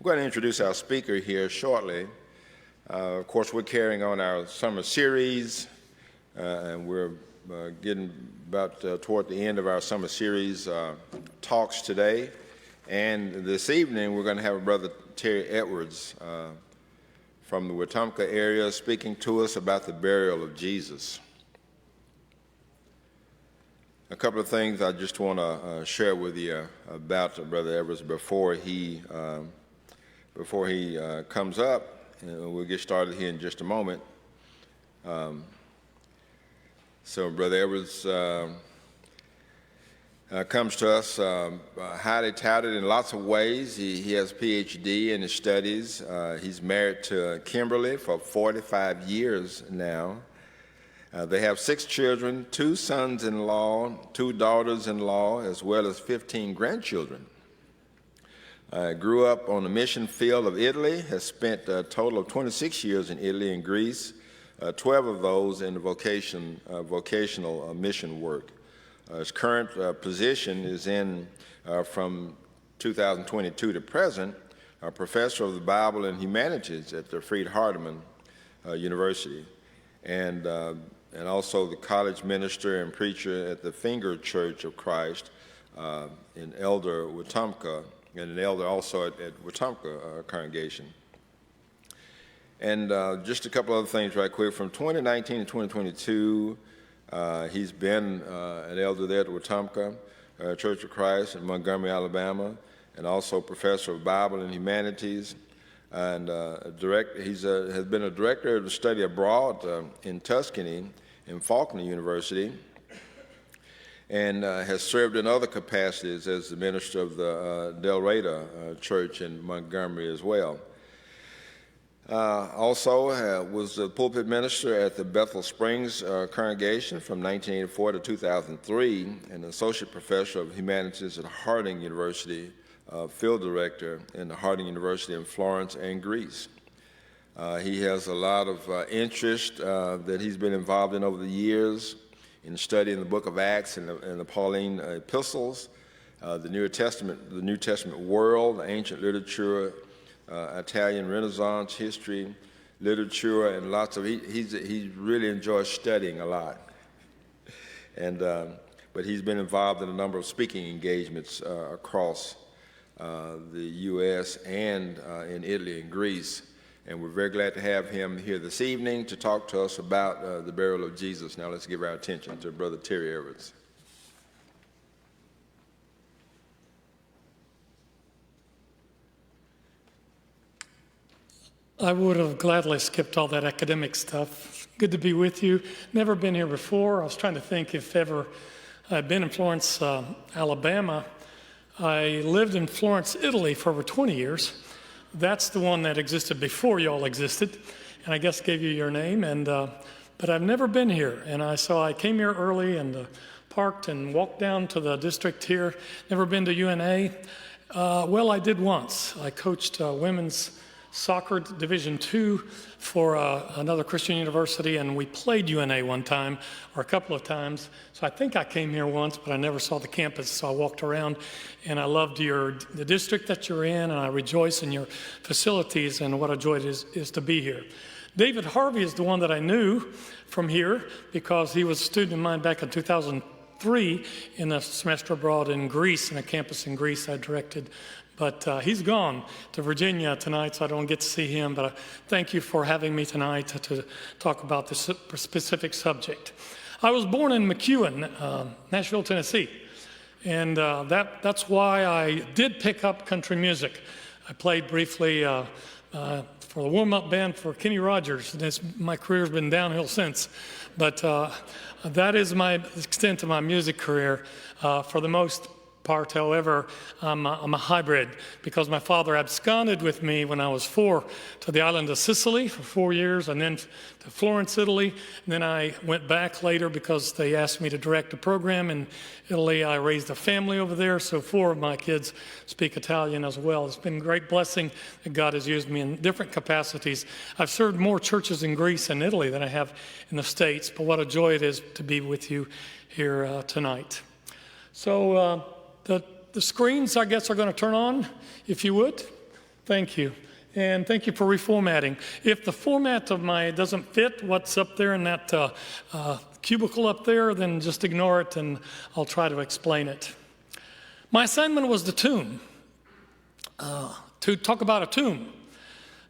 We're going to introduce our speaker here shortly. Of course, we're carrying on our summer series, and we're getting about toward the end of our summer series talks today. And this evening, we're going to have Brother Terry Edwards from the Wetumpka area speaking to us about the burial of Jesus. A couple of things I just want to share with you about Brother Edwards before he comes up. We'll get started here in just a moment. So Brother Edwards comes to us highly touted in lots of ways. He has a PhD in his studies. He's married to Kimberly for 45 years now. They have 6 children, 2 sons-in-law, 2 daughters-in-law, as well as 15 grandchildren. Grew up on the mission field of Italy, has spent a total of 26 years in Italy and Greece, 12 of those in the vocational mission work. His current position is from 2022 to present, a professor of the Bible and Humanities at the Freed-Hardeman University, and also the college minister and preacher at the Finger Church of Christ in Elder, Wetumpka, and an elder also at Wetumpka congregation. And just a couple other things right quick. From 2019 to 2022, he's been an elder there at Wetumpka Church of Christ in Montgomery, Alabama, and also professor of Bible and Humanities. And has been a director of the study abroad in Tuscany in Faulkner University, and has served in other capacities as the minister of the Del Reyta Church in Montgomery as well. Also was the pulpit minister at the Bethel Springs congregation from 1984 to 2003, and associate professor of humanities at Harding University, field director in the Harding University in Florence and Greece. He has a lot of interest that he's been involved in over the years in studying the book of Acts and the Pauline epistles, the New Testament world, ancient literature, Italian Renaissance history, literature, and lots of. He really enjoys studying a lot, but he's been involved in a number of speaking engagements across the U.S. and in Italy and Greece. And we're very glad to have him here this evening to talk to us about the burial of Jesus. Now let's give our attention to Brother Terry Edwards. I would have gladly skipped all that academic stuff. Good to be with you. Never been here before. I was trying to think if ever I'd been in Florence, Alabama. I lived in Florence, Italy for over 20 years. That's the one that existed before you all existed, and I guess gave you your name. But I've never been here, and so I came here early and parked and walked down to the district here. Never been to UNA. Well, I did once. I coached women's soccer Division II for another Christian university, and we played UNA one time or a couple of times. So I think I came here once, but I never saw the campus, so I walked around, and I loved the district that you're in, and I rejoice in your facilities, and what a joy it is to be here. David Harvey is the one that I knew from here because he was a student of mine back in 2003 in a semester abroad in Greece, in a campus in Greece I directed. But he's gone to Virginia tonight, so I don't get to see him. But thank you for having me tonight to talk about this specific subject. I was born in McEwen, Nashville, Tennessee. And that's why I did pick up country music. I played briefly for the warm-up band for Kenny Rogers. And my career's been downhill since. But that is my extent of my music career for the most part. However, I'm a hybrid because my father absconded with me when I was 4 to the island of Sicily for 4 years, and then to Florence, Italy. And then I went back later because they asked me to direct a program in Italy. I raised a family over there, so 4 of my kids speak Italian as well. It's been a great blessing that God has used me in different capacities. I've served more churches in Greece and Italy than I have in the States, but what a joy it is to be with you here tonight. So the screens, I guess, are going to turn on, if you would. Thank you. And thank you for reformatting. If the format of my doesn't fit what's up there in that cubicle up there, then just ignore it and I'll try to explain it. My assignment was the tomb, to talk about a tomb.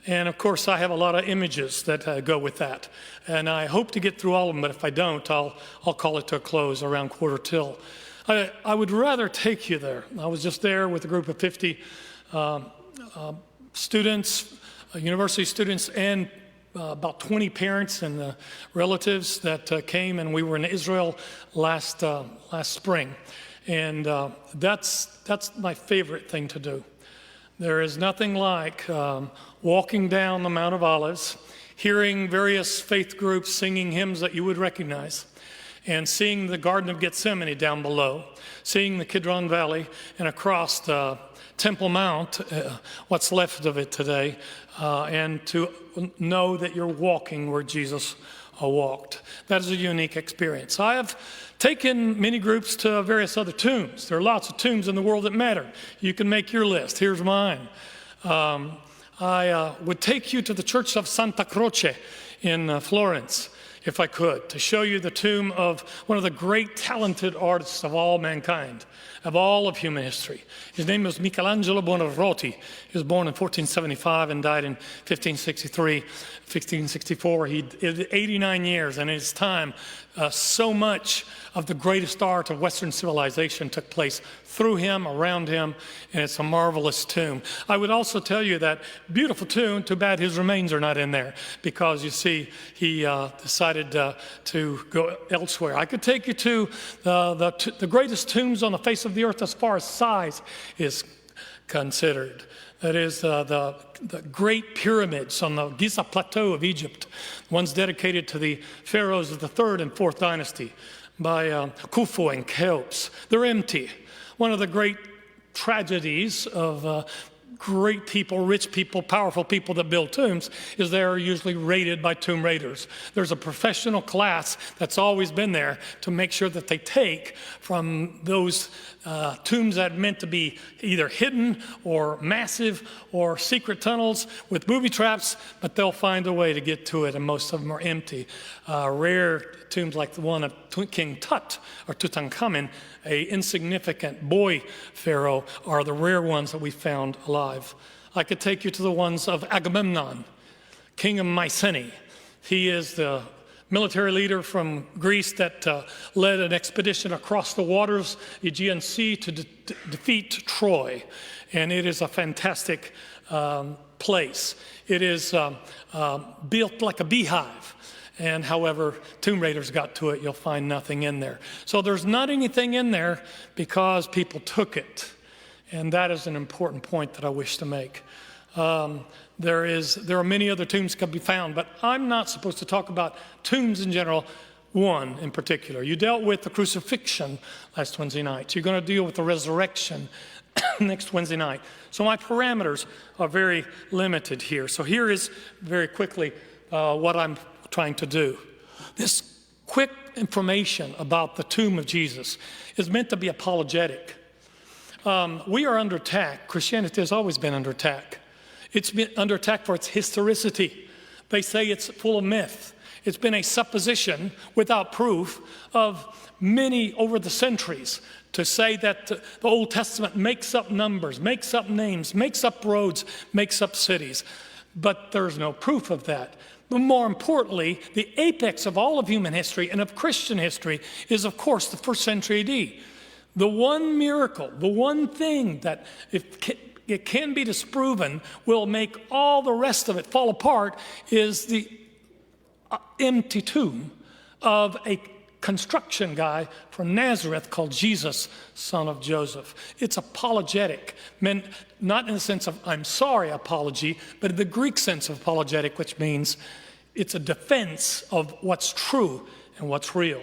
And of course, I have a lot of images that go with that. And I hope to get through all of them, but if I don't, I'll call it to a close around 1:45. I would rather take you there. I was just there with a group of 50 students, university students, and about 20 parents and relatives that came, and we were in Israel last spring. And that's my favorite thing to do. There is nothing like walking down the Mount of Olives, hearing various faith groups singing hymns that you would recognize, and seeing the Garden of Gethsemane down below, seeing the Kidron Valley, and across the Temple Mount, what's left of it today, and to know that you're walking where Jesus walked. That is a unique experience. I have taken many groups to various other tombs. There are lots of tombs in the world that matter. You can make your list. Here's mine. I would take you to the Church of Santa Croce in Florence, if I could, to show you the tomb of one of the great talented artists of all mankind, of all of human history. His name was Michelangelo Buonarroti. He was born in 1475 and died in 1564. He did 89 years, and in his time, so much of the greatest art of Western civilization took place through him, around him, and it's a marvelous tomb. I would also tell you that beautiful tomb, too bad his remains are not in there, because you see, he decided to go elsewhere. I could take you to the greatest tombs on the face of the earth as far as size is considered. That is the great pyramids on the Giza Plateau of Egypt, ones dedicated to the pharaohs of the 3rd and 4th dynasty by Khufu and Cheops. They're empty. One of the great tragedies of great people, rich people, powerful people that build tombs is they're usually raided by tomb raiders. There's a professional class that's always been there to make sure that they take from those tombs that are meant to be either hidden or massive or secret tunnels with booby traps, but they'll find a way to get to it, and most of them are empty. Rare tombs like the one of King Tut or Tutankhamun, a insignificant boy pharaoh, are the rare ones that we found alive. I could take you to the ones of Agamemnon, king of Mycenae. He is the military leader from Greece that led an expedition across the waters, Aegean Sea, to defeat Troy. And it is a fantastic place. It is built like a beehive. And however tomb raiders got to it, you'll find nothing in there. So there's not anything in there because people took it. And that is an important point that I wish to make. There are many other tombs that can be found, but I'm not supposed to talk about tombs in general, one in particular. You dealt with the crucifixion last Wednesday night. You're going to deal with the resurrection next Wednesday night. So my parameters are very limited here. So here is very quickly what I'm trying to do. This quick information about the tomb of Jesus is meant to be apologetic. We are under attack. Christianity has always been under attack. It's been under attack for its historicity. They say it's full of myth. It's been a supposition without proof of many over the centuries to say that the Old Testament makes up numbers, makes up names, makes up roads, makes up cities. But there's no proof of that. But more importantly, the apex of all of human history and of Christian history is, of course, the 1st century AD. The one miracle, the one thing that if it can be disproven will make all the rest of it fall apart is the empty tomb of a construction guy from Nazareth called Jesus, son of Joseph. It's apologetic, meant not in the sense of I'm sorry apology, but in the Greek sense of apologetic, which means it's a defense of what's true and what's real.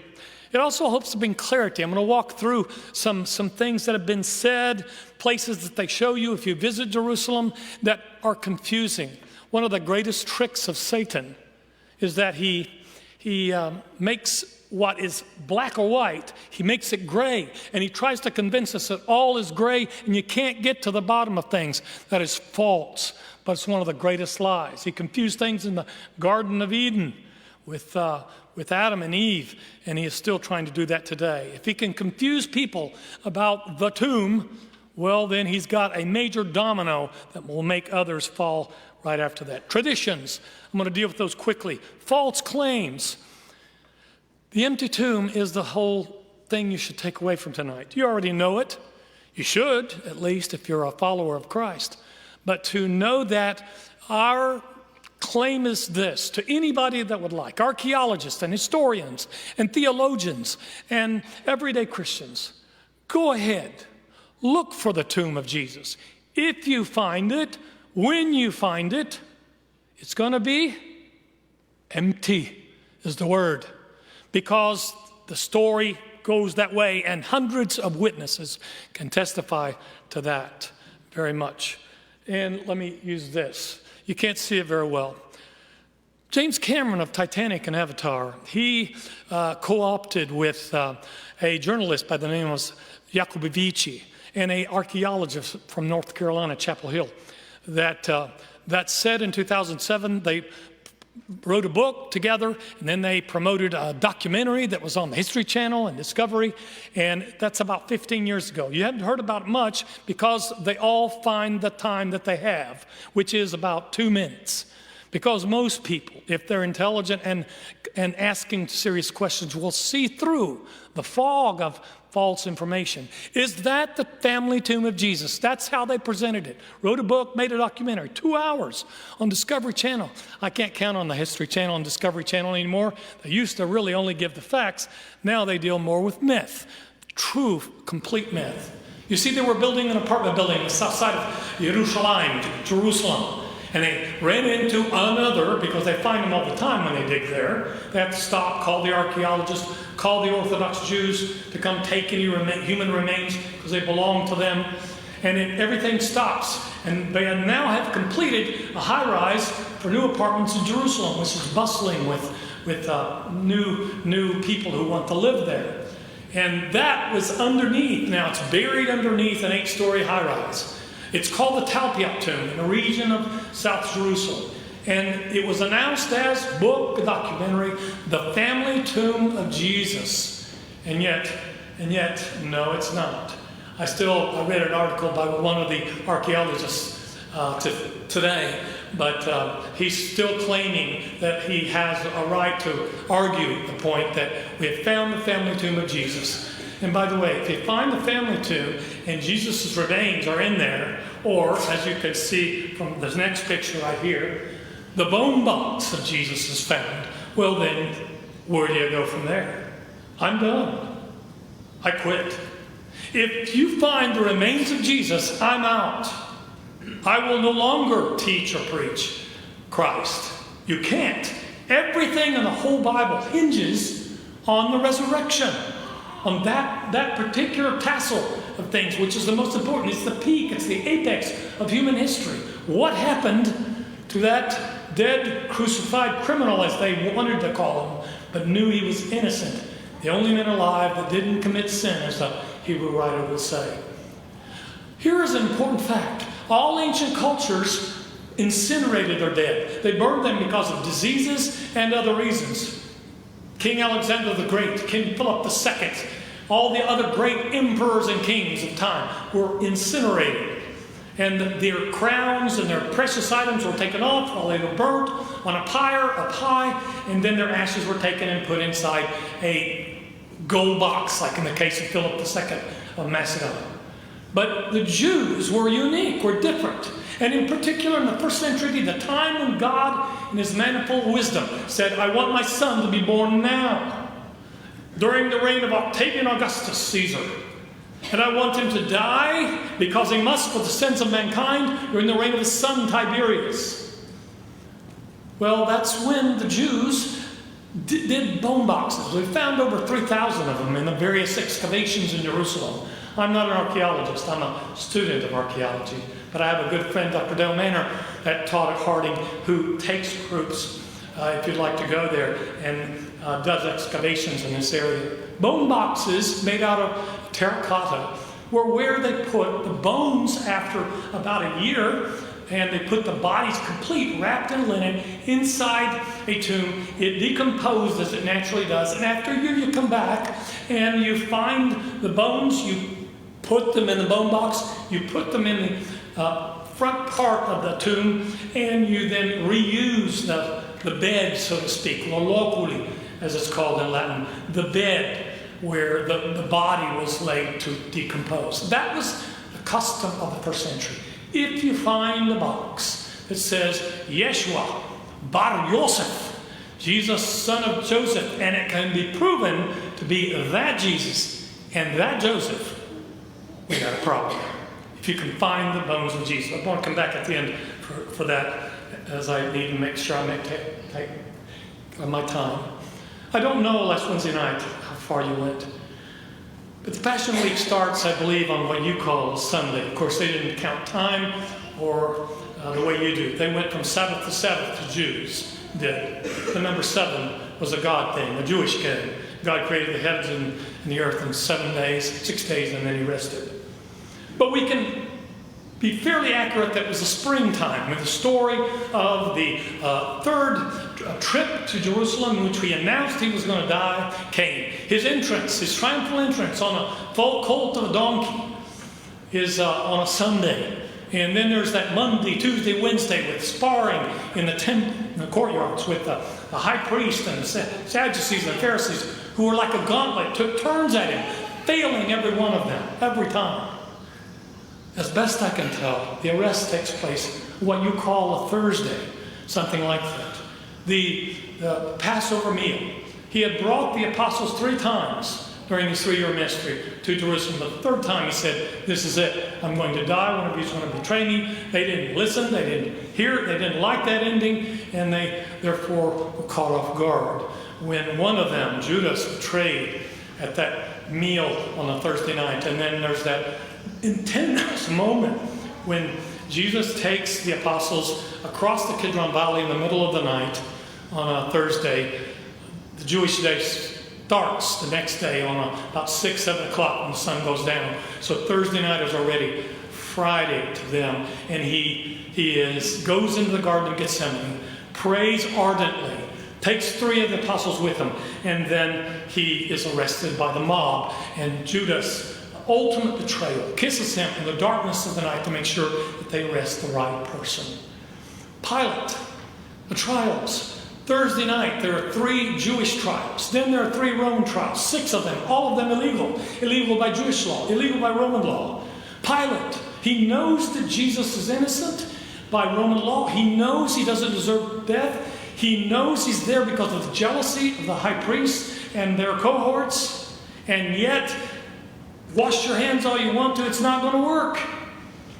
It also hopes to bring clarity. I'm going to walk through some things that have been said, places that they show you if you visit Jerusalem that are confusing. One of the greatest tricks of Satan is that he makes what is black or white, he makes it gray. And he tries to convince us that all is gray and you can't get to the bottom of things. That is false, but it's one of the greatest lies. He confused things in the Garden of Eden with Adam and Eve, and he is still trying to do that today. If he can confuse people about the tomb, well, then he's got a major domino that will make others fall right after that. Traditions, I'm going to deal with those quickly. False claims. The empty tomb is the whole thing you should take away from tonight. You already know it. You should, at least, if you're a follower of Christ. But to know that our claim is this to anybody that would like, archaeologists and historians and theologians and everyday Christians, go ahead, look for the tomb of Jesus. If you find it, when you find it, it's going to be empty, is the word. Because the story goes that way, and hundreds of witnesses can testify to that very much. And let me use this. You can't see it very well. James Cameron of Titanic and Avatar, he co-opted with a journalist by the name of Jacobovici and an archaeologist from North Carolina, Chapel Hill, that said in 2007 they wrote a book together, and then they promoted a documentary that was on the History Channel and Discovery, and that's about 15 years ago. You hadn't heard about it much because they all find the time that they have, which is about 2 minutes. Because most people, if they're intelligent and asking serious questions, will see through the fog of false information. Is that the family tomb of Jesus? That's how they presented it. Wrote a book, made a documentary, 2 hours on Discovery Channel. I can't count on the History Channel and Discovery Channel anymore. They used to really only give the facts. Now they deal more with myth, true, complete myth. You see, they were building an apartment building on the south side of Jerusalem. And they ran into another, because they find them all the time when they dig there. They have to stop, call the archaeologists, call the Orthodox Jews to come take any human remains because they belong to them. And everything stops. And they now have completed a high-rise for new apartments in Jerusalem, which is bustling with new people who want to live there. And that was underneath. Now it's buried underneath an 8-story high-rise. It's called the Talpiot Tomb in the region of South Jerusalem. And it was announced as book, a documentary, the family tomb of Jesus. And yet, no, it's not. I read an article by one of the archaeologists today, but he's still claiming that he has a right to argue the point that we have found the family tomb of Jesus. And by the way, if you find the family tomb and Jesus' remains are in there, or as you can see from this next picture right here, the bone box of Jesus is found, well then, where do you go from there? I'm done. I quit. If you find the remains of Jesus, I'm out. I will no longer teach or preach Christ. You can't. Everything in the whole Bible hinges on the resurrection. On that particular tassel of things, which is the most important. It's the peak, it's the apex of human history. What happened to that dead, crucified criminal, as they wanted to call him, but knew he was innocent? The only man alive that didn't commit sin, as the Hebrew writer would say. Here is an important fact. All ancient cultures incinerated their dead. They burned them because of diseases and other reasons. King Alexander the Great, King Philip II, all the other great emperors and kings of time were incinerated. And their crowns and their precious items were taken off while they were burnt on a pyre up high, and then their ashes were taken and put inside a gold box, like in the case of Philip II of Macedon. But the Jews were unique, were different. And in particular, in the first century, the time when God, in his manifold wisdom, said, I want my son to be born now, during the reign of Octavian Augustus Caesar. And I want him to die, because he must, for the sins of mankind, during the reign of his son Tiberius. Well, that's when the Jews did bone boxes. We found over 3,000 of them in the various excavations in Jerusalem. I'm not an archaeologist, I'm a student of archaeology. But I have a good friend, Dr. Dale Manor, that taught at Harding, who takes groups if you'd like to go there, and does excavations in this area. Bone boxes made out of terracotta were where they put the bones after about a year, and they put the bodies complete, wrapped in linen, inside a tomb. It decomposed as it naturally does, and after a year you come back and you find the bones, you put them in the bone box, you put them in the front part of the tomb, and you then reuse the bed, so to speak, loculi, as it's called in Latin, the bed where the body was laid to decompose. That was the custom of the first century. If you find a box that says Yeshua, Bar Yosef, Jesus, son of Joseph, and it can be proven to be that Jesus and that Joseph, we got a problem. If you can find the bones of Jesus. I want to come back at the end for that, as I need to make sure I take my time. I don't know last Wednesday night how far you went. But the Passion Week starts, I believe, on what you call Sunday. Of course, they didn't count time or the way you do. They went from Sabbath to Sabbath, the Jews did. The number 7 was a God thing, a Jewish thing. God created the heavens and the earth in 7 days, 6 days, and then he rested. But we can be fairly accurate that it was the springtime, with the story of the third trip to Jerusalem, in which we announced he was going to die, came. His entrance, his triumphal entrance on a colt of a donkey is on a Sunday. And then there's that Monday, Tuesday, Wednesday with sparring in the courtyards with the high priest and the Sadducees and the Pharisees, who were like a gauntlet, took turns at him, failing every one of them, every time. As best I can tell, the arrest takes place what you call a Thursday, something like that. The Passover meal. He had brought the apostles 3 times during his 3-year ministry to Jerusalem. The 3rd time he said, this is it. I'm going to die. One of you is going to betray me. They didn't listen. They didn't hear it. They didn't like that ending. And they, therefore, were caught off guard. When one of them, Judas, betrayed at that meal on a Thursday night. And then there's that intense moment when Jesus takes the apostles across the Kidron Valley in the middle of the night on a Thursday. The Jewish day starts the next day on about 6, 7 o'clock when the sun goes down. So Thursday night is already Friday to them. And he goes into the Garden of Gethsemane, prays ardently, takes 3 of the apostles with him, and then he is arrested by the mob. And Judas, ultimate betrayal, kisses him in the darkness of the night to make sure that they arrest the right person. Pilate, the trials. Thursday night, there are 3 Jewish trials. Then there are 3 Roman trials, 6 of them, all of them illegal. Illegal by Jewish law, illegal by Roman law. Pilate, he knows that Jesus is innocent by Roman law. He knows he doesn't deserve death. He knows he's there because of the jealousy of the high priest and their cohorts. And yet, wash your hands all you want to, it's not going to work.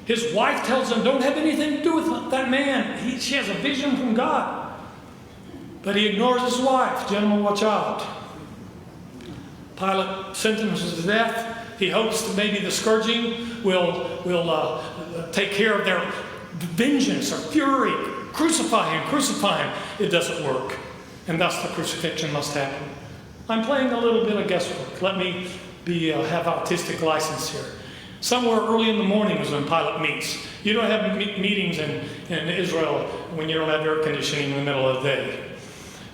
His wife tells him, don't have anything to do with that man. She has a vision from God. But he ignores his wife. Gentlemen, watch out. Pilate sentences to death. He hopes that maybe the scourging will take care of their vengeance or fury. Crucify him. It doesn't work. And thus the crucifixion must happen. I'm playing a little bit of guesswork. Let me have artistic license here. Somewhere early in the morning is when Pilate meets. You don't have meetings in Israel when you don't have air conditioning in the middle of the day.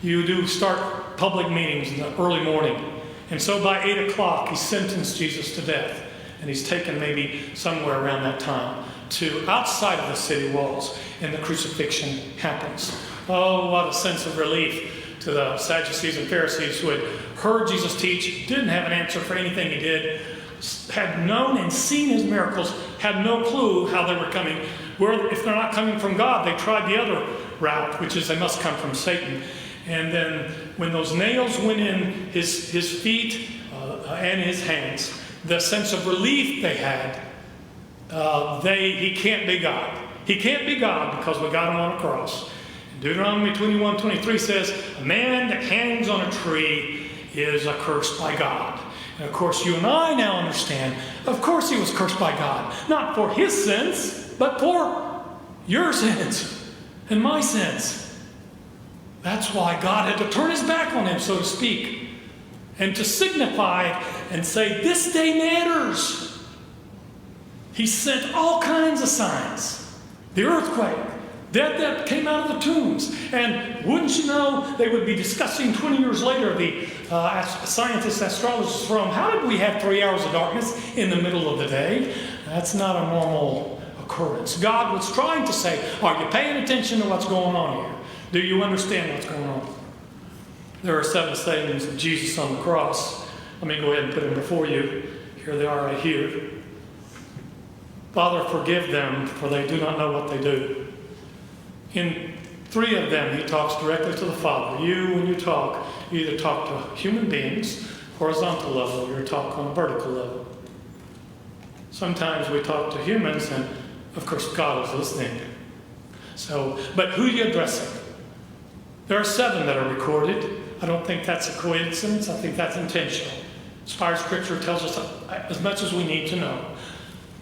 You do start public meetings in the early morning. And so by 8 o'clock, he sentenced Jesus to death. And he's taken maybe somewhere around that time to outside of the city walls. And the crucifixion happens. Oh, what a sense of relief to the Sadducees and Pharisees who had heard Jesus teach, didn't have an answer for anything he did, had known and seen his miracles, had no clue how they were coming. If they're not coming from God, they tried the other route, which is they must come from Satan. And then when those nails went in his feet and his hands, the sense of relief they had, he can't be God. He can't be God because we got him on a cross. Deuteronomy 21:23 says, a man that hangs on a tree is accursed by God. And of course, you and I now understand, of course he was cursed by God. Not for his sins, but for your sins and my sins. That's why God had to turn his back on him, so to speak, and to signify and say, this day matters. He sent all kinds of signs. The earthquake, dead that came out of the tombs. And wouldn't you know, they would be discussing 20 years later, the scientists, astrologers from, how did we have 3 hours of darkness in the middle of the day? That's not a normal occurrence. God was trying to say, are you paying attention to what's going on here? Do you understand what's going on? There are 7 sayings of Jesus on the cross. Let me go ahead and put them before you. Here they are right here. Father, forgive them, for they do not know what they do. In 3 of them, he talks directly to the Father. You, when you talk, you either talk to human beings, horizontal level, or you talk on a vertical level. Sometimes we talk to humans, and of course God is listening. So, but who are you addressing? There are 7 that are recorded. I don't think that's a coincidence. I think that's intentional. Inspired Scripture tells us as much as we need to know.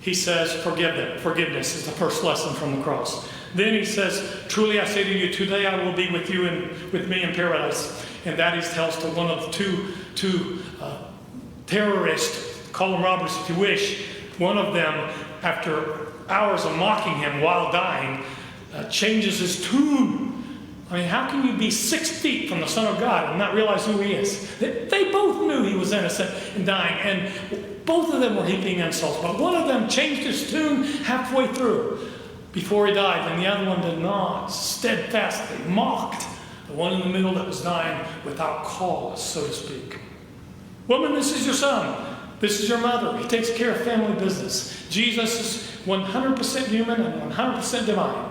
He says, forgive them. Forgiveness is the first lesson from the cross. Then he says, truly I say to you, today I will be with you with me in paradise. And that he tells to one of the two terrorists, call them robbers if you wish. One of them, after hours of mocking him while dying, changes his tune. I mean, how can you be 6 feet from the Son of God and not realize who he is? They both knew he was innocent and dying, and both of them were heaping insults. But one of them changed his tune halfway through before he died, and the other one did not. Steadfastly mocked the one in the middle that was dying without cause, so to speak. Woman, this is your son. This is your mother. He takes care of family business. Jesus is 100% human and 100% divine.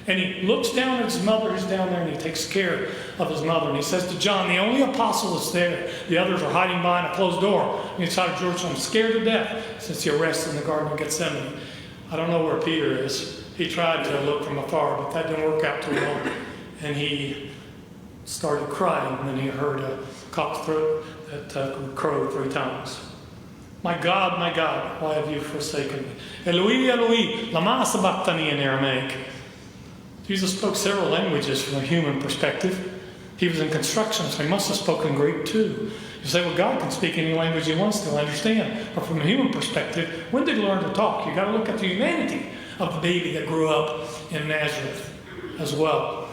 And he looks down at his mother who's down there, and he takes care of his mother. And he says to John, the only apostle that's there. The others are hiding behind a closed door inside of Jerusalem, scared to death since the arrest in the Garden of Gethsemane. I don't know where Peter is. He tried to look from afar, but that didn't work out too well. And he started crying, and then he heard a cock's throat that would crow 3 times. My God, why have you forsaken me? Eloi, Eloi, lama sabachthani in Aramaic. Jesus spoke several languages from a human perspective. He was in construction, so he must have spoken Greek too. You say, well, God can speak any language he wants to, I understand. But from a human perspective, when did he learn to talk? You've got to look at the humanity of the baby that grew up in Nazareth as well.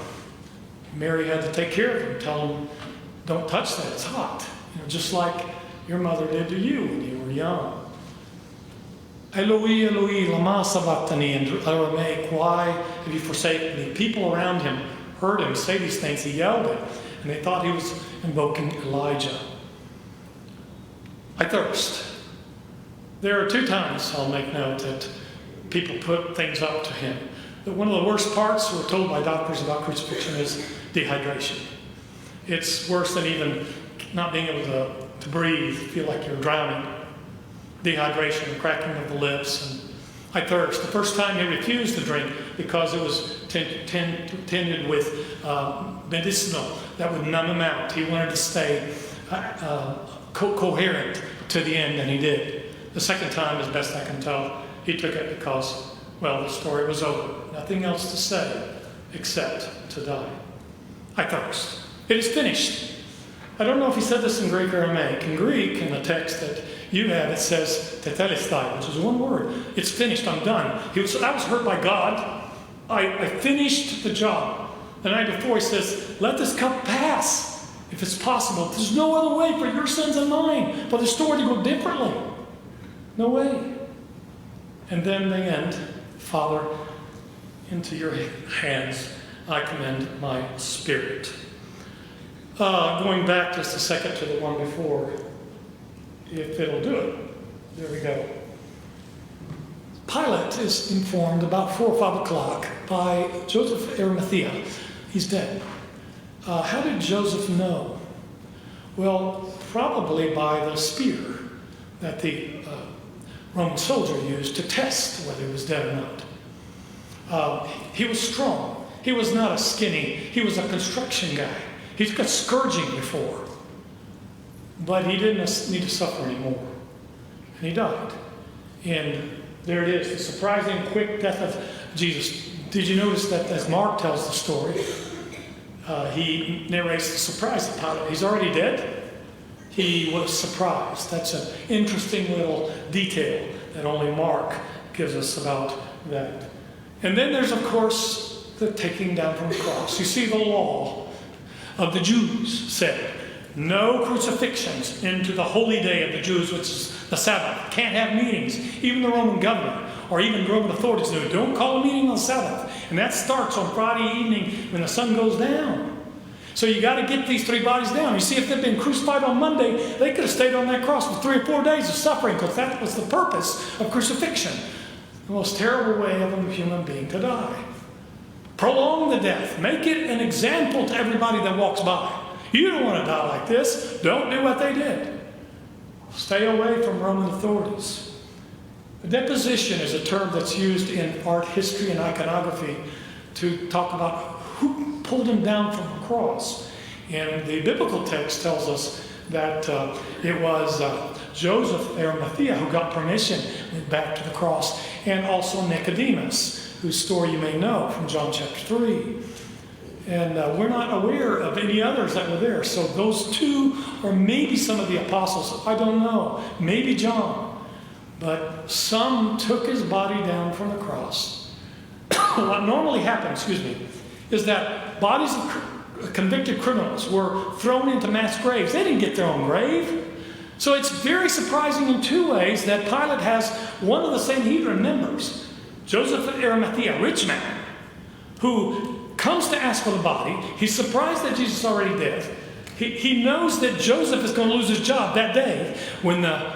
Mary had to take care of him, tell him, don't touch that, it's hot. Just like your mother did to you when you were young. Eloi, Eloi, lama sabachthani in Aramaic, why have you forsaken me? People around him heard him say these things. He yelled it, and they thought he was invoking Elijah. I thirst. There are 2 times, I'll make note, that people put things up to him. But one of the worst parts, we're told by doctors about crucifixion, is dehydration. It's worse than even not being able to breathe, feel like you're drowning. Dehydration, cracking of the lips, and I thirst. The first time he refused to drink because it was tended with medicinal that would numb him out. He wanted to stay coherent to the end, and he did. The second time, as best I can tell, he took it because, well, the story was over. Nothing else to say except to die. I thirst. It is finished. I don't know if he said this in Greek or Aramaic. In Greek, in the text that you have, it says tetelestai, which is one word. It's finished. I'm done. I was hurt by God. I finished the job. The night before, he says, let this cup pass, if it's possible. There's no other way for your sins and mine, for the story to go differently. No way. And then the end, Father, into your hands I commend my spirit. Going back just a second to the one before, if it'll do it. There we go. Pilate is informed about 4 or 5 o'clock by Joseph Arimathea. He's dead. How did Joseph know? Well, probably by the spear that the Roman soldier used to test whether he was dead or not. He was strong. He was not a skinny. He was a construction guy. He's got scourging before. But he didn't need to suffer anymore. And he died. And there it is, the surprising quick death of Jesus. Did you notice that as Mark tells the story, he narrates the surprise of Pilate. He's already dead. He was surprised. That's an interesting little detail that only Mark gives us about that. And then there's, of course, the taking down from the cross. You see, the law of the Jews said, no crucifixions into the holy day of the Jews, which is the Sabbath. Can't have meetings. Even the Roman governor or even Roman authorities knew, don't call a meeting on Sabbath. And that starts on Friday evening when the sun goes down. So you got to get these three bodies down. You see, if they'd been crucified on Monday, they could have stayed on that cross for 3 or 4 days of suffering, because that was the purpose of crucifixion. The most terrible way of a human being to die. Prolong the death. Make it an example to everybody that walks by. You don't want to die like this. Don't do what they did. Stay away from Roman authorities. The deposition is a term that's used in art history and iconography to talk about who pulled him down from the cross. And the biblical text tells us that it was Joseph of Arimathea who got permission, went back to the cross, and also Nicodemus, whose story you may know from John chapter 3. And we're not aware of any others that were there. So those two, or maybe some of the apostles, I don't know, maybe John. But some took his body down from the cross. What normally happens, is that bodies of convicted criminals were thrown into mass graves. They didn't get their own grave. So it's very surprising in two ways that Pilate has one of the Sanhedrin members, Joseph of Arimathea, a rich man, who comes to ask for the body. He's surprised that Jesus is already dead. He knows that Joseph is going to lose his job that day. When the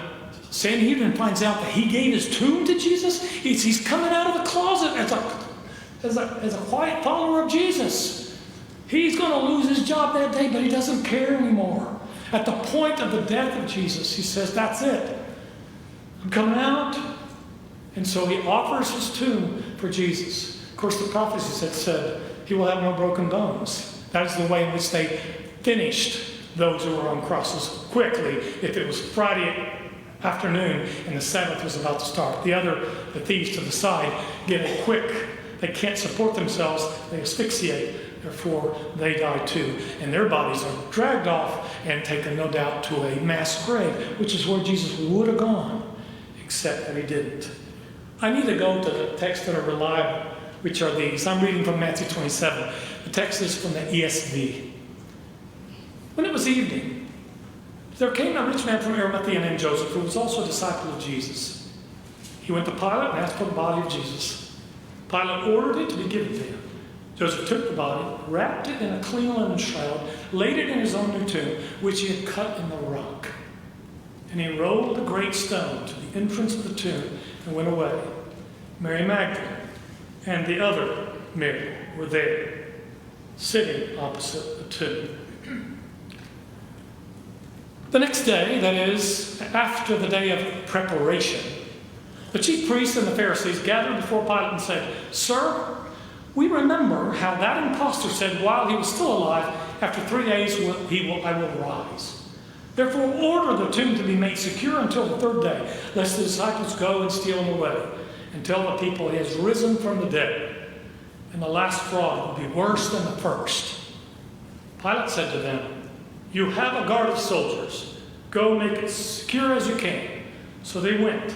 Sanhedrin finds out that he gave his tomb to Jesus, he's coming out of the closet as a quiet follower of Jesus. He's going to lose his job that day, but he doesn't care anymore. At the point of the death of Jesus, he says, that's it. I'm coming out. And so he offers his tomb for Jesus. Of course, the prophecies had said he will have no broken bones. That is the way in which they finished those who were on crosses quickly. If it was Friday afternoon and the Sabbath was about to start, the thieves to the side, get it quick. They can't support themselves. They asphyxiate. Therefore, they die too. And their bodies are dragged off and taken, no doubt, to a mass grave, which is where Jesus would have gone, except that he didn't. I need to go to the texts that are reliable, which are these. I'm reading from Matthew 27. The text is from the ESV. When it was evening, there came a rich man from Arimathea named Joseph, who was also a disciple of Jesus. He went to Pilate and asked for the body of Jesus. Pilate ordered it to be given to him. Joseph took the body, wrapped it in a clean linen shroud, laid it in his own new tomb, which he had cut in the rock. And he rolled a great stone to the entrance of the tomb and went away. Mary Magdalene and the other Mary were there, sitting opposite the tomb. The next day, that is, after the day of preparation, the chief priests and the Pharisees gathered before Pilate and said, "Sir, we remember how that impostor said while he was still alive, after 3 days I will rise. Therefore order the tomb to be made secure until the 3rd day, lest the disciples go and steal him away, and tell the people he has risen from the dead. And the last fraud will be worse than the first." Pilate said to them, "You have a guard of soldiers. Go make it secure as you can." So they went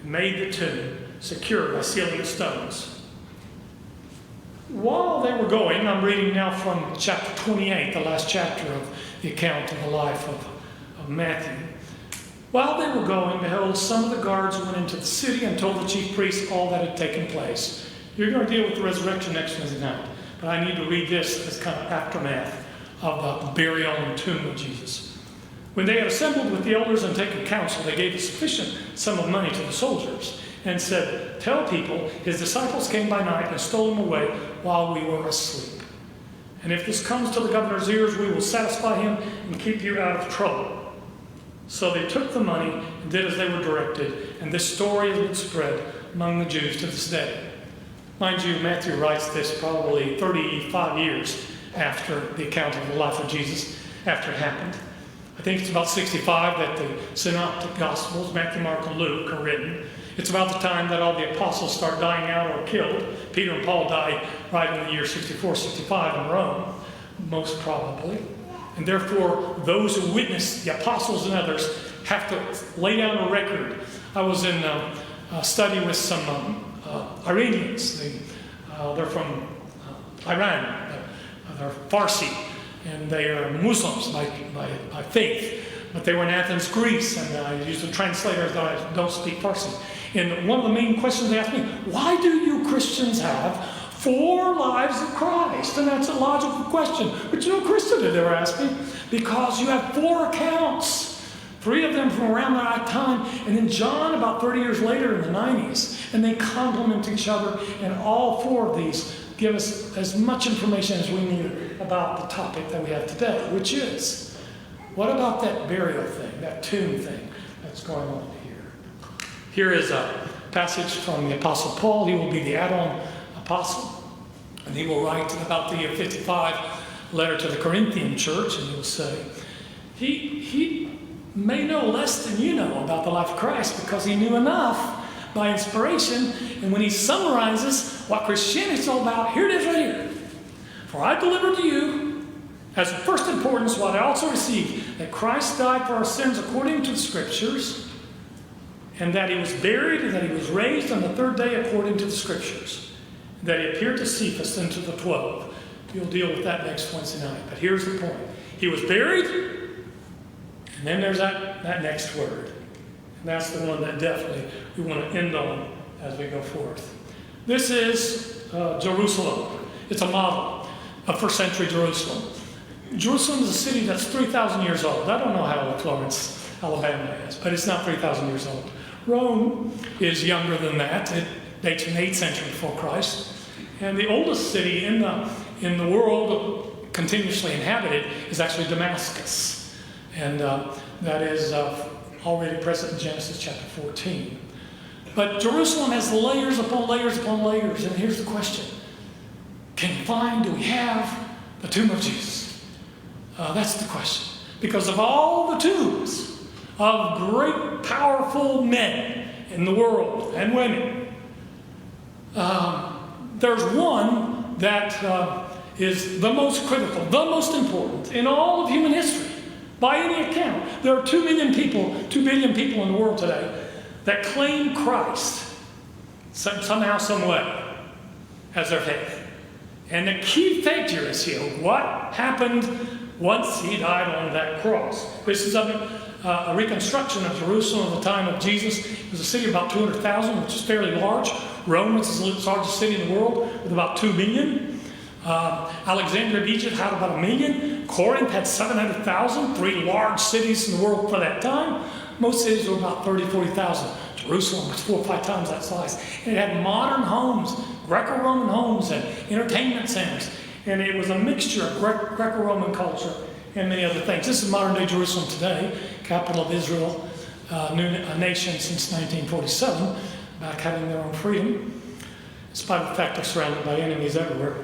and made the tomb secure by sealing the stones. While they were going, I'm reading now from chapter 28, the last chapter of the account of the life of Matthew. While they were going, behold, some of the guards went into the city and told the chief priests all that had taken place. You're going to deal with the resurrection next Wednesday night, but I need to read this as kind of aftermath of the burial and tomb of Jesus. When they had assembled with the elders and taken counsel, they gave a sufficient sum of money to the soldiers and said, "Tell people his disciples came by night and stole him away while we were asleep. And if this comes to the governor's ears, we will satisfy him and keep you out of trouble." So they took the money and did as they were directed, and this story has been spread among the Jews to this day. Mind you, Matthew writes this probably 35 years after the account of the life of Jesus, after it happened. I think it's about 65 that the synoptic gospels, Matthew, Mark, and Luke, are written. It's about the time that all the apostles start dying out or killed. Peter and Paul die right in the year 64, 65 in Rome. most probably. And therefore, those who witnessed, the apostles and others, have to lay down a record. I was in a study with some Iranians. They're from Iran. They're Farsi, and they are Muslims by faith. But they were in Athens, Greece, and I used a translator that I don't speak Farsi. And one of the main questions they asked me, why do you Christians have 4 lives of Christ? And that's a logical question, which no Christian had ever asked me, because you have 4 accounts. 3 of them from around that time, and then John about 30 years later in the 90s, and they complement each other, and all 4 of these give us as much information as we need about the topic that we have today, which is, what about that burial thing, that tomb thing that's going on here? Here is a passage from the Apostle Paul. He will be the add-on apostle, and he will write about the year 55 letter to the Corinthian church, and he will say, he may know less than you know about the life of Christ, because he knew enough by inspiration. And when he summarizes what Christianity is all about, here it is right here. For I delivered to you as of first importance what I also received, that Christ died for our sins according to the Scriptures, and that he was buried, and that he was raised on the 3rd day according to the Scriptures, and that he appeared to Cephas and to the 12. We'll deal with that next Wednesday night. But here's the point. He was buried, and then there's that next word. And that's the one that definitely we want to end on as we go forth. This is Jerusalem. It's a model of first century Jerusalem. Jerusalem is a city that's 3,000 years old. I don't know how old Florence, Alabama is, but it's not 3,000 years old. Rome is younger than that. It dates from the 8th century before Christ. And the oldest city in the world continuously inhabited is actually Damascus. And that is already present in Genesis chapter 14. But Jerusalem has layers upon layers upon layers. And here's the question. Do we have the tomb of Jesus? That's the question. Because of all the tombs of great, powerful men in the world and women, there's one that is the most critical, the most important in all of human history. By any account, there are 2 billion people in the world today that claim Christ somehow, some way, as their faith. And the key figure is here. What happened once he died on that cross? This is a reconstruction of Jerusalem at the time of Jesus. It was a city of about 200,000, which is fairly large. Rome is the largest city in the world with about 2 million. Alexandria of Egypt had about 1 million. Corinth had 700,000, 3 large cities in the world for that time. Most cities were about 30, 40,000. Jerusalem was 4 or 5 times that size. And it had modern homes, Greco-Roman homes, and entertainment centers. And it was a mixture of Greco-Roman culture and many other things. This is modern-day Jerusalem today, capital of Israel, a nation since 1947, back having their own freedom, despite the fact they're surrounded by enemies everywhere.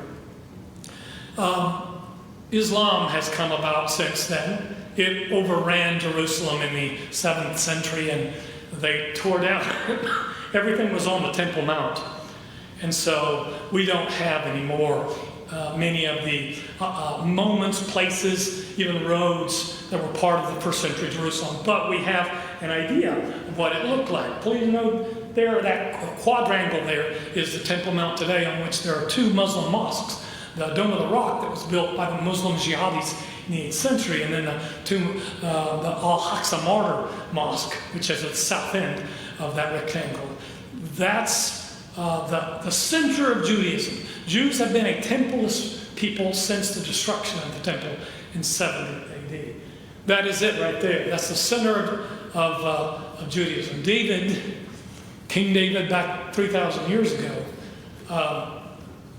Islam has come about since then. It overran Jerusalem in the 7th century, and they tore down. Everything was on the Temple Mount. And so we don't have anymore many of the moments, places, even roads that were part of the first century Jerusalem. But we have an idea of what it looked like. Please note there, that quadrangle there is the Temple Mount today, on which there are 2 Muslim mosques. The Dome of the Rock that was built by the Muslim jihadis in the 8th century, and then the Al-Aqsa Martyr Mosque, which is at the south end of that rectangle. That's the center of Judaism. Jews have been a templeless people since the destruction of the temple in 70 AD. That is it right there. That's the center of Judaism. King David, back 3,000 years ago,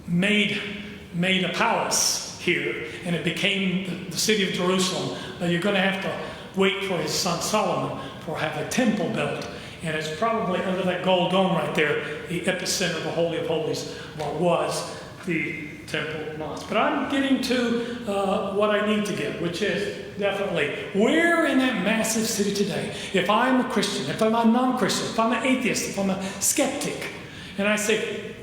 made a palace here, and it became the city of Jerusalem. Now you're going to have to wait for his son Solomon for have a temple built, and it's probably under that gold dome right there, the epicenter of the Holy of Holies, what was the Temple Mosque. But I'm getting to what I need to get, which is definitely where in that massive city today, if I'm a Christian, if I'm a non-Christian, if I'm an atheist, if I'm a skeptic, and I say,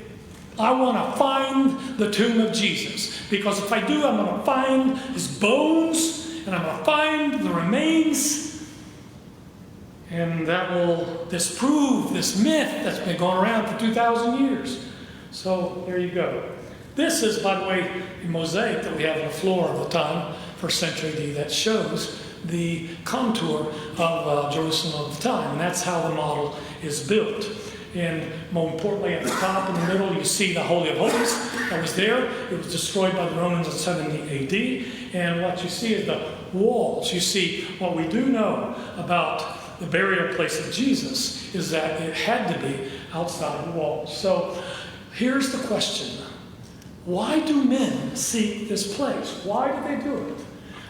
I want to find the tomb of Jesus. Because if I do, I'm going to find his bones, and I'm going to find the remains. And that will disprove this myth that's been going around for 2,000 years. So there you go. This is, by the way, a mosaic that we have on the floor of the time, 1st century AD, that shows the contour of Jerusalem of the time. And that's how the model is built. And more importantly, at the top in the middle, you see the Holy of Holies that was there. It was destroyed by the Romans in 70 AD. And what you see is the walls. You see, what we do know about the burial place of Jesus is that it had to be outside the walls. So here's the question. Why do men seek this place? Why do they do it?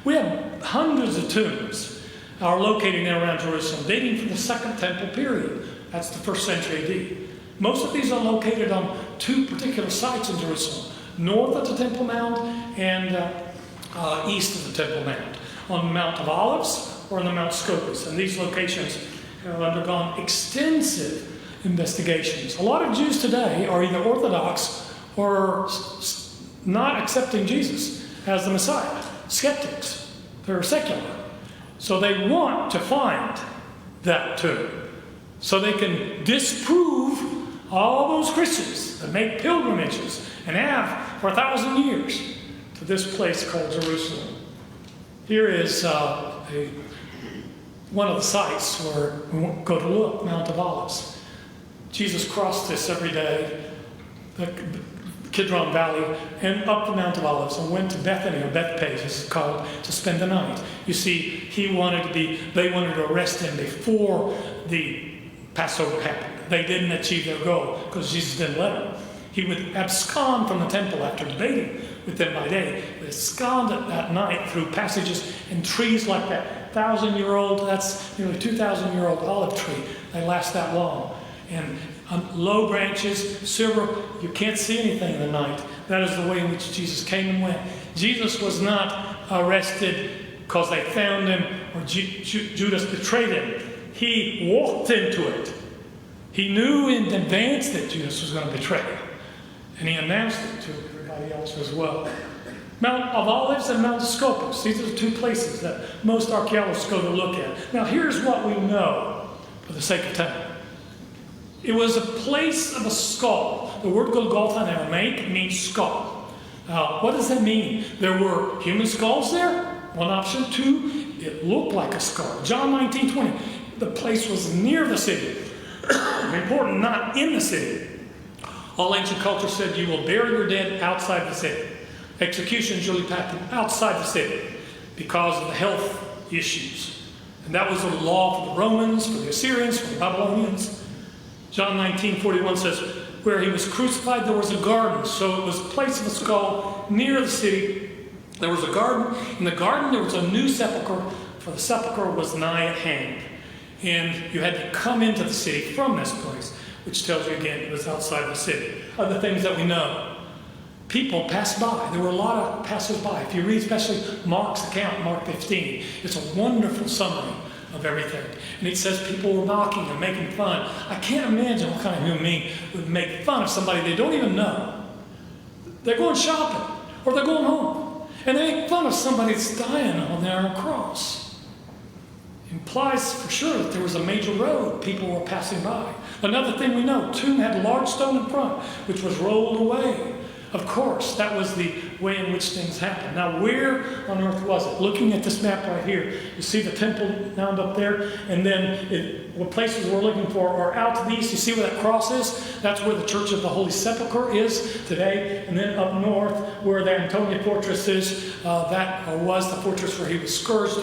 We have hundreds of tombs are located in and around Jerusalem, dating from the Second Temple period. That's the 1st century AD. Most of these are located on 2 particular sites in Jerusalem, north of the Temple Mount and east of the Temple Mount, on the Mount of Olives or on the Mount Scopus. And these locations have undergone extensive investigations. A lot of Jews today are either Orthodox or not accepting Jesus as the Messiah. Skeptics. They're secular. So they want to find that tomb, so they can disprove all those Christians that make pilgrimages and have for 1,000 years to this place called Jerusalem. Here is one of the sites where we go to look, Mount of Olives. Jesus crossed this every day, the Kidron Valley, and up the Mount of Olives, and went to Bethany, or Bethpage, as it's called, to spend the night. You see, they wanted to arrest him before the Passover happened. They didn't achieve their goal because Jesus didn't let them. He would abscond from the temple after debating with them by day. He absconded that night through passages and trees like that 1,000-year-old, that's nearly 2,000-year-old olive tree. They last that long. And low branches, silver, you can't see anything in the night. That is the way in which Jesus came and went. Jesus was not arrested because they found him or Judas betrayed him. He walked into it. He knew in advance that Judas was going to betray him. And he announced it to everybody else as well. Mount of Olives and Mount Scopus. These are the 2 places that most archaeologists go to look at. Now here's what we know for the sake of time. It was a place of a skull. The word Golgotha in Aramaic means skull. What does that mean? There were human skulls there, one option. 2, it looked like a skull. John 19:20, the place was near the city. Important, not in the city. All ancient culture said you will bury your dead outside the city. Executions usually happened outside the city because of the health issues. And that was the law for the Romans, for the Assyrians, for the Babylonians. John 19:41 says, where he was crucified, there was a garden. So it was a place of a skull near the city. There was a garden. In the garden, there was a new sepulchre, for the sepulchre was nigh at hand. And you had to come into the city from this place, which tells you again it was outside the city. Other things that we know. People passed by. There were a lot of passers-by. If you read especially Mark's account, Mark 15, it's a wonderful summary of everything. And it says people were mocking and making fun. I can't imagine what kind of human being would make fun of somebody they don't even know. They're going shopping or they're going home. And they make fun of somebody that's dying on their cross. It implies for sure that there was a major road people were passing by. Another thing we know, tomb had a large stone in front, which was rolled away. Of course, that was the way in which things happened. Now, where on earth was it? Looking at this map right here, you see the Temple Mount up there, and then what places we're looking for are out to the east. You see where that cross is? That's where the Church of the Holy Sepulchre is today. And then up north, where the Antonia Fortress is, that was the fortress where he was scourged.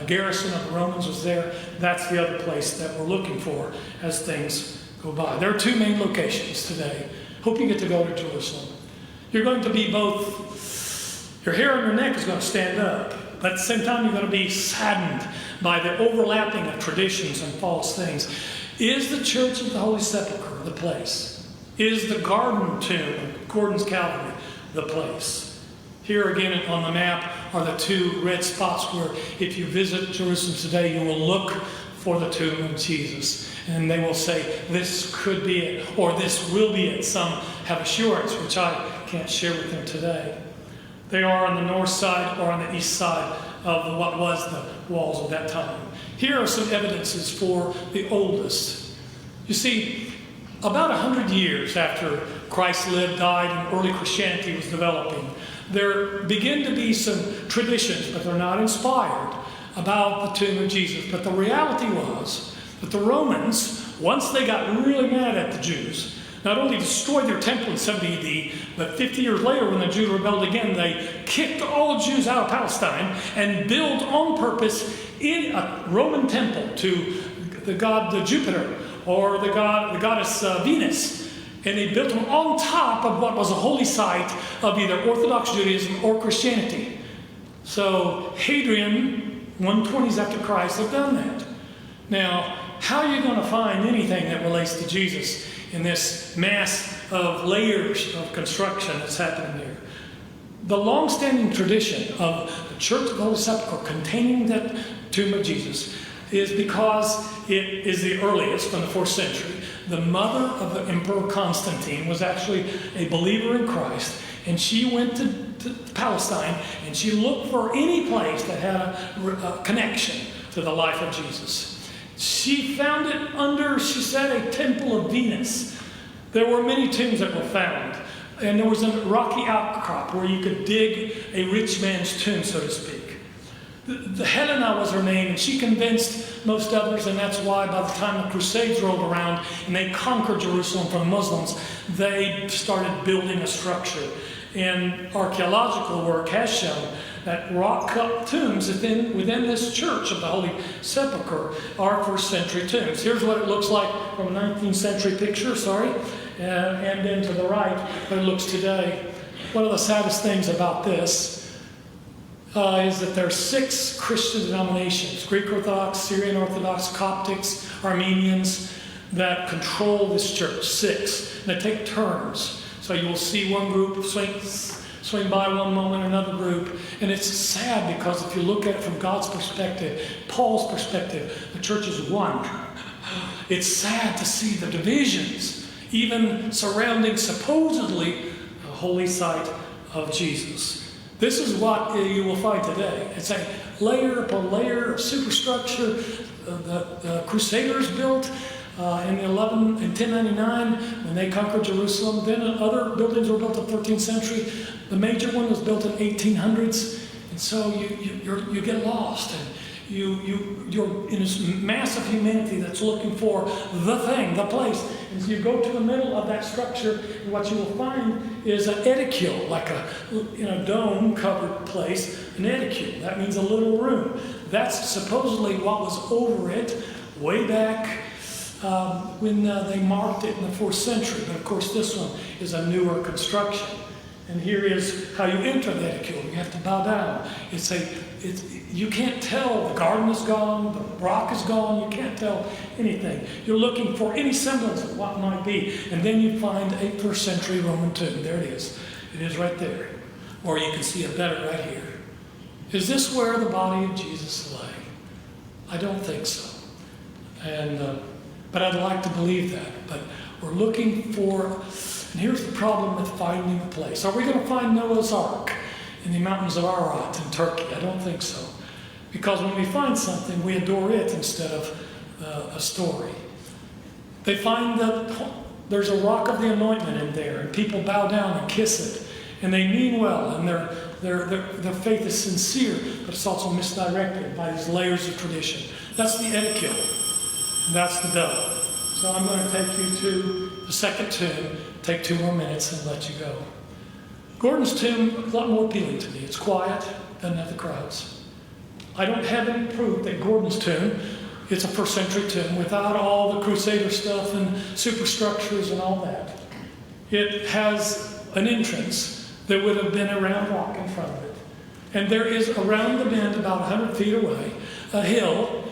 Garrison of the Romans was there. That's the other place that we're looking for as things go by. There are 2 main locations today. Hope you get to go to Jerusalem. You're going to be both, your hair on your neck is going to stand up, but at the same time you're going to be saddened by the overlapping of traditions and false things. Is the Church of the Holy Sepulchre the place? Is the Garden Tomb of Gordon's Calvary the place? Here again on the map are the 2 red spots where if you visit Jerusalem today, you will look for the tomb of Jesus. And they will say, this could be it, or this will be it. Some have assurance, which I can't share with them today. They are on the north side or on the east side of what was the walls of that time. Here are some evidences for the oldest. You see, about 100 years after Christ lived, died, and early Christianity was developing, there begin to be some traditions, but they're not inspired, about the tomb of Jesus. But the reality was that the Romans, once they got really mad at the Jews, not only destroyed their temple in 70 AD, but 50 years later when the Jews rebelled again, they kicked all Jews out of Palestine and built on purpose in a Roman temple to the god Jupiter or the goddess Venus. And they built them on top of what was a holy site of either Orthodox Judaism or Christianity. So Hadrian, 120s after Christ, have done that. Now, how are you going to find anything that relates to Jesus in this mass of layers of construction that's happening here? The long-standing tradition of the Church of the Holy Sepulchre containing that tomb of Jesus is because it is the earliest, from the 4th century. The mother of the Emperor Constantine was actually a believer in Christ, and she went to Palestine and she looked for any place that had a connection to the life of Jesus. She found it under, she said, a temple of Venus. There were many tombs that were found, and there was a rocky outcrop where you could dig a rich man's tomb, so to speak. The Helena was her name, and she convinced most others, and that's why by the time the Crusades rolled around and they conquered Jerusalem from Muslims, they started building a structure. And archaeological work has shown that rock-cut tombs within this church of the Holy Sepulchre are 1st century tombs. Here's what it looks like from a 19th century picture, and then to the right, what it looks today. One of the saddest things about this is that there are 6 Christian denominations, Greek Orthodox, Syrian Orthodox, Coptics, Armenians, that control this church, 6. And they take turns. So you'll see one group swing by one moment, another group. And it's sad because if you look at it from God's perspective, Paul's perspective, the church is one. It's sad to see the divisions, even surrounding supposedly the holy site of Jesus. This is what you will find today. It's a layer upon layer of superstructure. The Crusaders built in 1099 when they conquered Jerusalem. Then other buildings were built in the 13th century. The major one was built in 1800s. And so you get lost. And you're in this mass of humanity that's looking for the thing, the place. And so you go to the middle of that structure, and what you will find is an edicule, like a dome-covered place, an edicule. That means a little room. That's supposedly what was over it way back when they marked it in the 4th century. But of course, this one is a newer construction. And here is how you enter the edicule. You have to bow down. You can't tell. The garden is gone. The rock is gone. You can't tell anything. You're looking for any semblance of what might be. And then you find a 1st century Roman tomb. There it is. It is right there. Or you can see it better right here. Is this where the body of Jesus lay? I don't think so. But I'd like to believe that. But we're looking for, and here's the problem with finding a place. Are we going to find Noah's Ark in the mountains of Ararat in Turkey? I don't think so. Because when we find something, we adore it instead of a story. They find that there's a rock of the anointment in there, and people bow down and kiss it. And they mean well, and their faith is sincere, but it's also misdirected by these layers of tradition. That's the edicule. And that's the dove. So I'm going to take you to the second tomb, take 2 more minutes and let you go. Gordon's tomb is a lot more appealing to me. It's quiet, doesn't have the crowds. I don't have any proof that Gordon's tomb is a 1st century tomb without all the Crusader stuff and superstructures and all that. It has an entrance that would have been a round rock in front of it. And there is around the bend, about 100 feet away, a hill.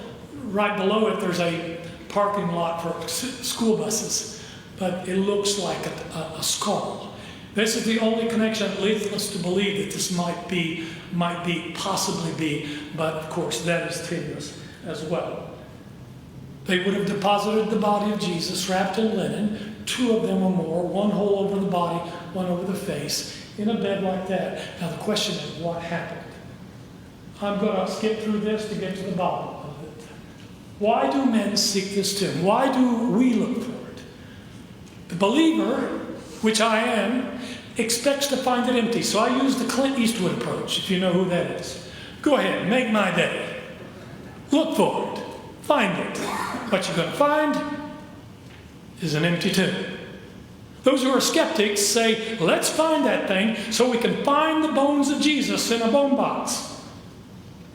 Right below it, there's a parking lot for school buses, but it looks like a skull. This is the only connection that leads us to believe that this possibly be, but of course that is tenuous as well. They would have deposited the body of Jesus wrapped in linen, 2 of them or more, one hole over the body, one over the face, in a bed like that. Now the question is, what happened? I'm going to skip through this to get to the bottom of it. Why do men seek this tomb? Why do we look for it? The believer, which I am, expects to find it empty. So I use the Clint Eastwood approach, if you know who that is. Go ahead, make my day. Look for it. Find it. What you're going to find is an empty tomb. Those who are skeptics say, let's find that thing so we can find the bones of Jesus in a bone box.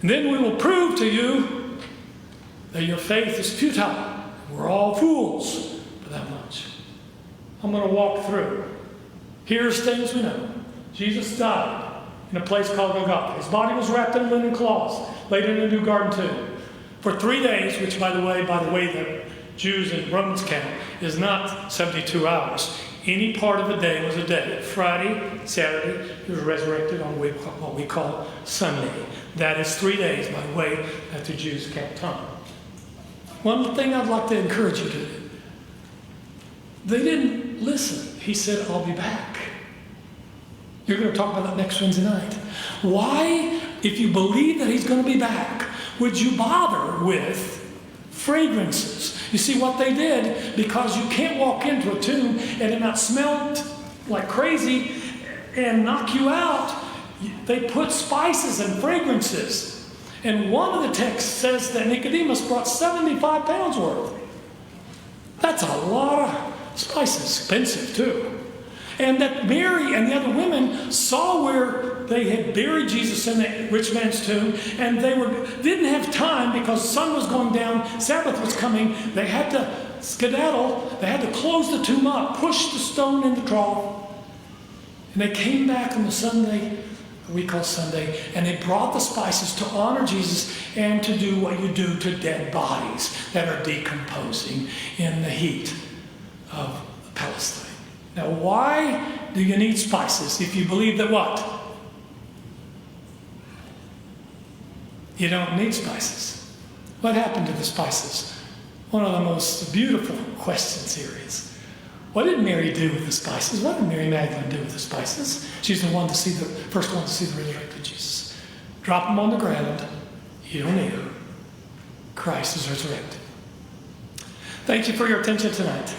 And then we will prove to you that your faith is futile. We're all fools for that much. I'm going to walk through. Here's things we know. Jesus died in a place called Golgotha. His body was wrapped in linen cloths, laid in a new garden tomb. For 3 days, which by the way the Jews and Romans count, is not 72 hours. Any part of the day was a day. Friday, Saturday, he was resurrected on what we call Sunday. That is 3 days by the way that the Jews count time. One thing I'd like to encourage you to do. They didn't listen. He said, I'll be back. You're going to talk about that next Wednesday night. Why, if you believe that he's going to be back, would you bother with fragrances? You see what they did, because you can't walk into a tomb and it not smell like crazy and knock you out. They put spices and fragrances. And one of the texts says that Nicodemus brought 75 pounds worth. That's a lot of spices, expensive too. And that Mary and the other women saw where they had buried Jesus in the rich man's tomb, and they didn't have time because the sun was going down, Sabbath was coming, they had to skedaddle, they had to close the tomb up, push the stone in the trough. And they came back on the Sunday, we call Sunday, and they brought the spices to honor Jesus and to do what you do to dead bodies that are decomposing in the heat of Palestine. Now, why do you need spices if you believe that what? You don't need spices. What happened to the spices? One of the most beautiful questions here is, what did Mary do with the spices? What did Mary Magdalene do with the spices? She's the first one to see the resurrected Jesus. Drop them on the ground. You don't need them. Christ is resurrected. Thank you for your attention tonight.